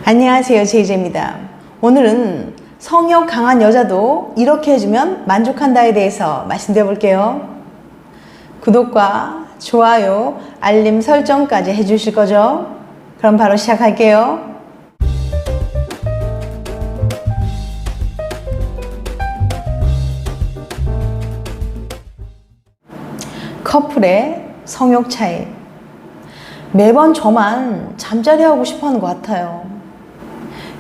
안녕하세요, 제이제입니다. 오늘은 성욕 강한 여자도 이렇게 해주면 만족한다에 대해서 말씀드려 볼게요. 구독과 좋아요, 알림 설정까지 해주실 거죠? 그럼 바로 시작할게요. 커플의 성욕 차이. 매번 저만 잠자리 하고 싶어 하는 것 같아요.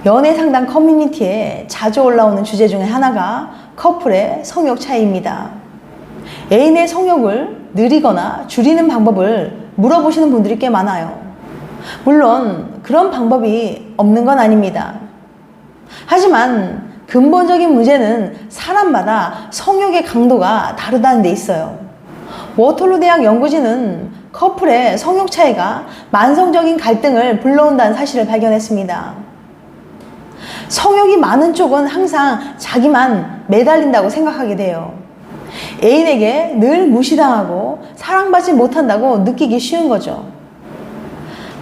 연애 상담 커뮤니티에 자주 올라오는 주제 중에 하나가 커플의 성욕 차이입니다. 애인의 성욕을 느리거나 줄이는 방법을 물어보시는 분들이 꽤 많아요. 물론 그런 방법이 없는 건 아닙니다. 하지만 근본적인 문제는 사람마다 성욕의 강도가 다르다는 데 있어요. 워털루 대학 연구진은 커플의 성욕 차이가 만성적인 갈등을 불러온다는 사실을 발견했습니다. 성욕이 많은 쪽은 항상 자기만 매달린다고 생각하게 돼요. 애인에게 늘 무시당하고 사랑받지 못한다고 느끼기 쉬운 거죠.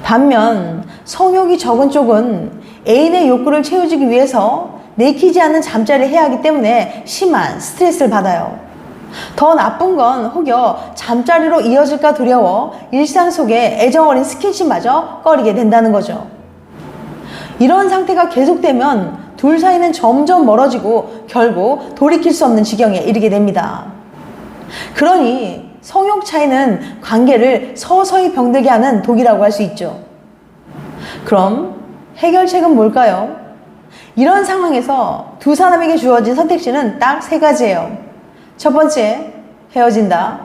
반면 성욕이 적은 쪽은 애인의 욕구를 채워주기 위해서 내키지 않는 잠자리를 해야 하기 때문에 심한 스트레스를 받아요. 더 나쁜 건 혹여 잠자리로 이어질까 두려워 일상 속에 애정어린 스킨십마저 꺼리게 된다는 거죠. 이런 상태가 계속되면 둘 사이는 점점 멀어지고 결국 돌이킬 수 없는 지경에 이르게 됩니다. 그러니 성욕 차이는 관계를 서서히 병들게 하는 독이라고 할 수 있죠. 그럼 해결책은 뭘까요? 이런 상황에서 두 사람에게 주어진 선택지는 딱 세 가지예요. 첫 번째, 헤어진다.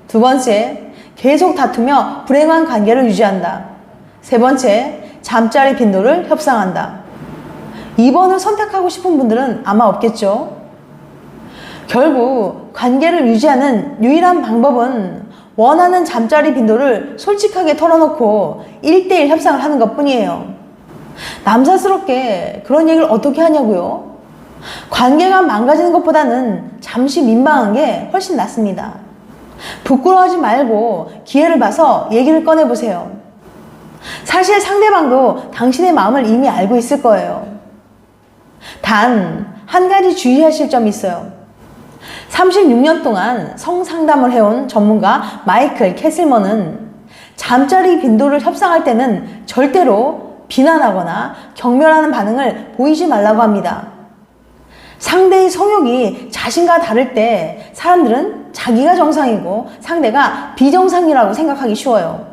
두 번째, 계속 다투며 불행한 관계를 유지한다. 세 번째, 잠자리 빈도를 협상한다. 2번을 선택하고 싶은 분들은 아마 없겠죠. 결국 관계를 유지하는 유일한 방법은 원하는 잠자리 빈도를 솔직하게 털어놓고 1대1 협상을 하는 것 뿐이에요. 남사스럽게 그런 얘기를 어떻게 하냐고요? 관계가 망가지는 것보다는 잠시 민망한 게 훨씬 낫습니다. 부끄러워하지 말고 기회를 봐서 얘기를 꺼내보세요. 사실 상대방도 당신의 마음을 이미 알고 있을 거예요. 단, 한 가지 주의하실 점이 있어요. 36년 동안 성상담을 해온 전문가 마이클 캐슬먼은 잠자리 빈도를 협상할 때는 절대로 비난하거나 경멸하는 반응을 보이지 말라고 합니다. 상대의 성욕이 자신과 다를 때 사람들은 자기가 정상이고 상대가 비정상이라고 생각하기 쉬워요.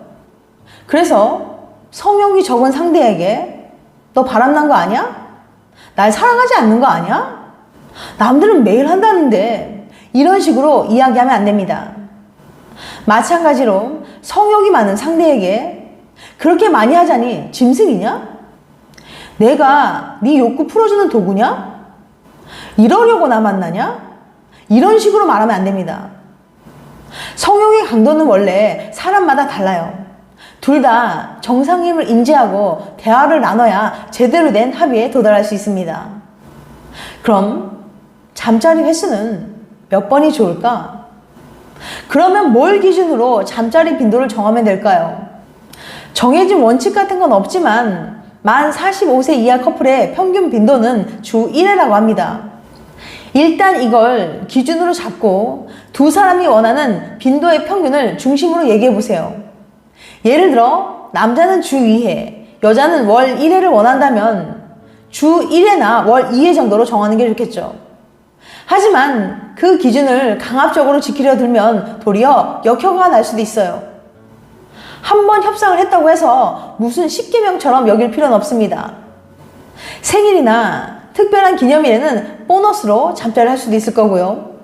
그래서 성욕이 적은 상대에게 너 바람난 거 아니야? 날 사랑하지 않는 거 아니야? 남들은 매일 한다는데 이런 식으로 이야기하면 안 됩니다. 마찬가지로 성욕이 많은 상대에게 그렇게 많이 하자니 짐승이냐? 내가 네 욕구 풀어주는 도구냐? 이러려고 나 만나냐? 이런 식으로 말하면 안 됩니다. 성욕의 강도는 원래 사람마다 달라요. 둘 다 정상임을 인지하고 대화를 나눠야 제대로 된 합의에 도달할 수 있습니다. 그럼 잠자리 횟수는 몇 번이 좋을까? 그러면 뭘 기준으로 잠자리 빈도를 정하면 될까요? 정해진 원칙 같은 건 없지만 만 45세 이하 커플의 평균 빈도는 주 1회라고 합니다. 일단 이걸 기준으로 잡고 두 사람이 원하는 빈도의 평균을 중심으로 얘기해 보세요. 예를 들어 남자는 주 2회, 여자는 월 1회를 원한다면 주 1회나 월 2회 정도로 정하는 게 좋겠죠. 하지만 그 기준을 강압적으로 지키려 들면 도리어 역효과가 날 수도 있어요. 한 번 협상을 했다고 해서 무슨 십계명처럼 여길 필요는 없습니다. 생일이나 특별한 기념일에는 보너스로 잠자리를 할 수도 있을 거고요.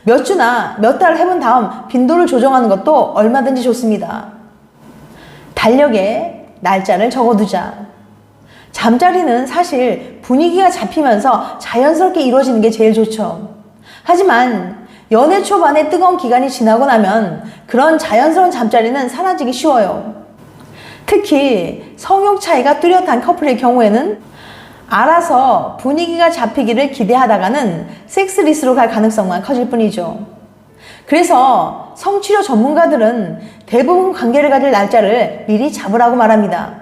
몇 주나 몇 달을 해본 다음 빈도를 조정하는 것도 얼마든지 좋습니다. 달력에 날짜를 적어두자. 잠자리는 사실 분위기가 잡히면서 자연스럽게 이루어지는 게 제일 좋죠. 하지만 연애 초반의 뜨거운 기간이 지나고 나면 그런 자연스러운 잠자리는 사라지기 쉬워요. 특히 성욕 차이가 뚜렷한 커플의 경우에는 알아서 분위기가 잡히기를 기대하다가는 섹스리스로 갈 가능성만 커질 뿐이죠. 그래서 성치료 전문가들은 대부분 관계를 가질 날짜를 미리 잡으라고 말합니다.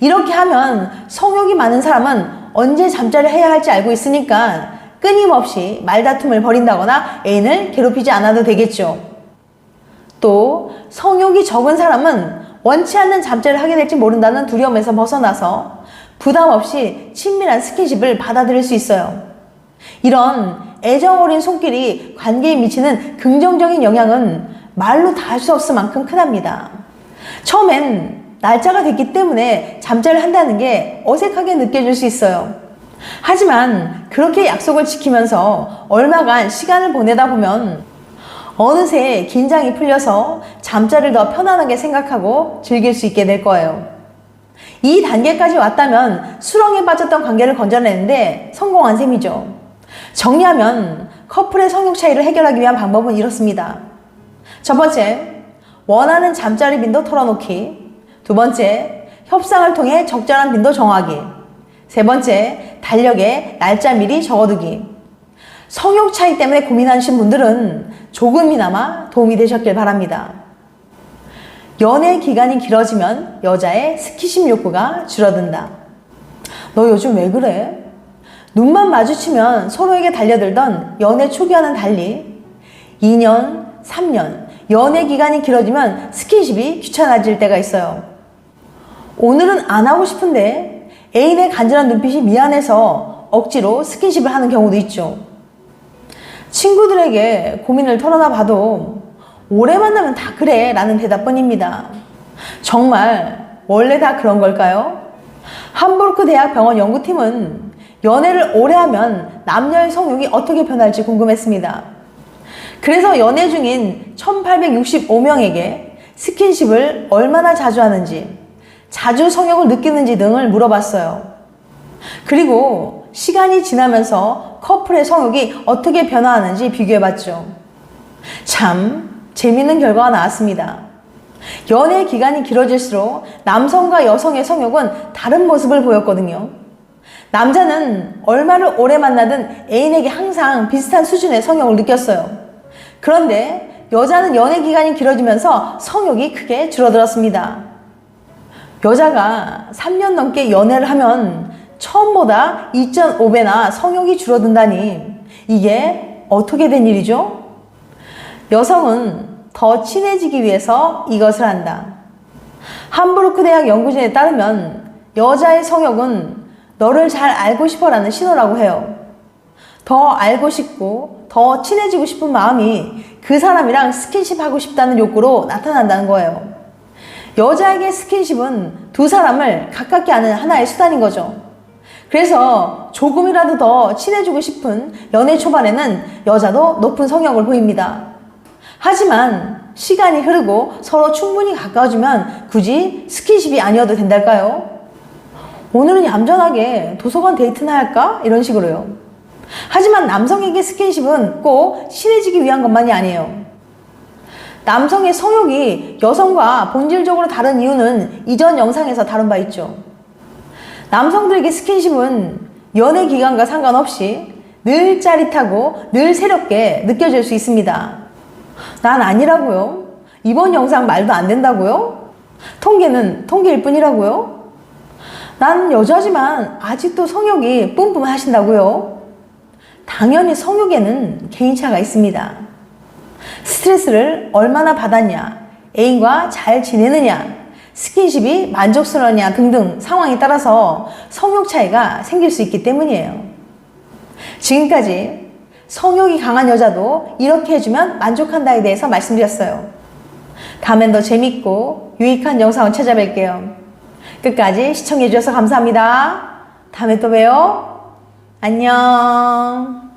이렇게 하면 성욕이 많은 사람은 언제 잠자리를 해야 할지 알고 있으니까 끊임없이 말다툼을 벌인다거나 애인을 괴롭히지 않아도 되겠죠. 또 성욕이 적은 사람은 원치 않는 잠자리를 하게 될지 모른다는 두려움에서 벗어나서 부담 없이 친밀한 스킨십을 받아들일 수 있어요. 이런 애정 어린 손길이 관계에 미치는 긍정적인 영향은 말로 다 할 수 없을 만큼 크답니다. 처음엔 날짜가 됐기 때문에 잠자리를 한다는 게 어색하게 느껴질 수 있어요. 하지만 그렇게 약속을 지키면서 얼마간 시간을 보내다 보면 어느새 긴장이 풀려서 잠자리를 더 편안하게 생각하고 즐길 수 있게 될 거예요. 이 단계까지 왔다면 수렁에 빠졌던 관계를 건져내는데 성공한 셈이죠. 정리하면 커플의 성욕 차이를 해결하기 위한 방법은 이렇습니다. 첫 번째, 원하는 잠자리 빈도 털어놓기. 두 번째, 협상을 통해 적절한 빈도 정하기. 세 번째, 달력에 날짜 미리 적어두기. 성욕 차이 때문에 고민하신 분들은 조금이나마 도움이 되셨길 바랍니다. 연애 기간이 길어지면 여자의 스킨십 욕구가 줄어든다. 너 요즘 왜 그래? 눈만 마주치면 서로에게 달려들던 연애 초기와는 달리 2년, 3년, 연애 기간이 길어지면 스킨십이 귀찮아질 때가 있어요. 오늘은 안 하고 싶은데 애인의 간절한 눈빛이 미안해서 억지로 스킨십을 하는 경우도 있죠. 친구들에게 고민을 털어놔 봐도 오래 만나면 다 그래 라는 대답뿐입니다. 정말 원래 다 그런 걸까요? 함부르크 대학 병원 연구팀은 연애를 오래 하면 남녀의 성욕이 어떻게 변할지 궁금했습니다. 그래서 연애 중인 1865명에게 스킨십을 얼마나 자주 하는지, 자주 성욕을 느끼는지 등을 물어봤어요. 그리고 시간이 지나면서 커플의 성욕이 어떻게 변화하는지 비교해봤죠. 참 재밌는 결과가 나왔습니다. 연애 기간이 길어질수록 남성과 여성의 성욕은 다른 모습을 보였거든요. 남자는 얼마를 오래 만나든 애인에게 항상 비슷한 수준의 성욕을 느꼈어요. 그런데 여자는 연애 기간이 길어지면서 성욕이 크게 줄어들었습니다. 여자가 3년 넘게 연애를 하면 처음보다 2.5배나 성욕이 줄어든다니 이게 어떻게 된 일이죠? 여성은 더 친해지기 위해서 이것을 한다. 함부르크 대학 연구진에 따르면 여자의 성욕은 너를 잘 알고 싶어라는 신호라고 해요. 더 알고 싶고 더 친해지고 싶은 마음이 그 사람이랑 스킨십 하고 싶다는 욕구로 나타난다는 거예요. 여자에게 스킨십은 두 사람을 가깝게 하는 하나의 수단인 거죠. 그래서 조금이라도 더 친해지고 싶은 연애 초반에는 여자도 높은 성욕을 보입니다. 하지만 시간이 흐르고 서로 충분히 가까워지면 굳이 스킨십이 아니어도 된달까요? 오늘은 얌전하게 도서관 데이트나 할까? 이런 식으로요. 하지만 남성에게 스킨십은 꼭 친해지기 위한 것만이 아니에요. 남성의 성욕이 여성과 본질적으로 다른 이유는 이전 영상에서 다룬 바 있죠. 남성들에게 스킨십은 연애 기간과 상관없이 늘 짜릿하고 늘 새롭게 느껴질 수 있습니다. 난 아니라고요? 이번 영상 말도 안 된다고요? 통계는 통계일 뿐이라고요? 난 여자지만 아직도 성욕이 뿜뿜하신다고요? 당연히 성욕에는 개인차가 있습니다. 스트레스를 얼마나 받았냐, 애인과 잘 지내느냐, 스킨십이 만족스러우냐 등등 상황에 따라서 성욕 차이가 생길 수 있기 때문이에요. 지금까지 성욕이 강한 여자도 이렇게 해주면 만족한다에 대해서 말씀드렸어요. 다음엔 더 재밌고 유익한 영상을 찾아뵐게요. 끝까지 시청해주셔서 감사합니다. 다음에 또 봬요. 안녕.